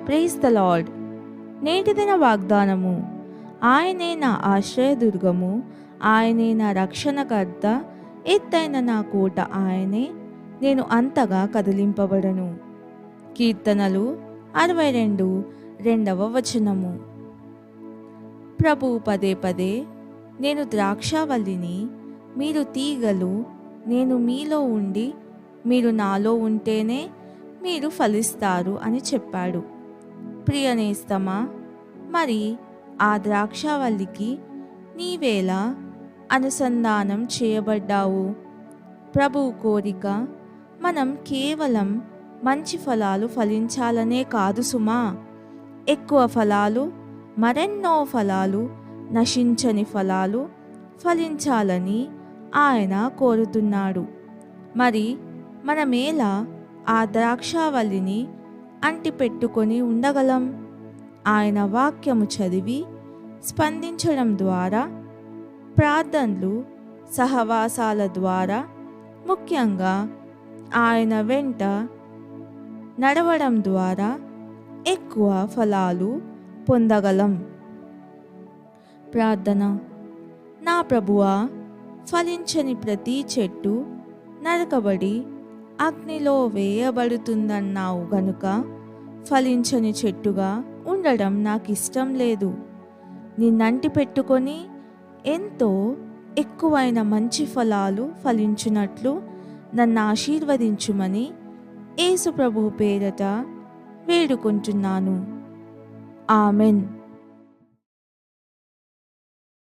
Praise the lord. నేటి దిన వాగ్దానము. ఆయనే నా ఆశ్రయదుర్గము, ఆయనే నా రక్షణకర్త, ఎత్తైన నా కోట ఆయనే, నేను అంతగా కదిలింపబడను. కీర్తనలు 62:2 ప్రభువు పదే పదే, నేను ద్రాక్షావల్లిని, మీరు తీగలు, నేను మీలో ఉండి మీరు నాలో ఉంటేనే మీరు ఫలిస్తారు అని చెప్పాడు. ప్రియనేస్తమా, మరి ఆ ద్రాక్షావల్లికి నీవేలా అనుసంధానం చేయబడ్డావు? ప్రభువు కోరిక మనం కేవలం మంచి ఫలాలు ఫలించాలనే కాదు సుమా, ఎక్కువ ఫలాలు, మరెన్నో ఫలాలు, నశించని ఫలాలు ఫలించాలని ఆయన కోరుతున్నాడు. మరి మనమేలా ఆ ద్రాక్షావల్లిని అంటిపెట్టుకొని ఉండగలం? ఆయన వాక్యము చదివి స్పందించడం ద్వారా, ప్రార్థనలు, సహవాసాల ద్వారా, ముఖ్యంగా ఆయన వెంట నడవడం ద్వారా ఎక్కువ ఫలాలు పొందగలం. ప్రార్థన. నా ప్రభువా, ఫలించని ప్రతి చెట్టు నరకబడి అగ్నిలో వేయబడుతుందన్నావు గనుక ఫలించని చెట్టుగా ఉండడం నాకు ఇష్టం లేదు. నిన్నంటి పెట్టుకొని ఎంతో ఎక్కువైన మంచి ఫలాలు ఫలించినట్లు నన్ను ఆశీర్వదించుమని యేసు ప్రభువు పేరట వేడుకుంటున్నాను. ఆమెన్.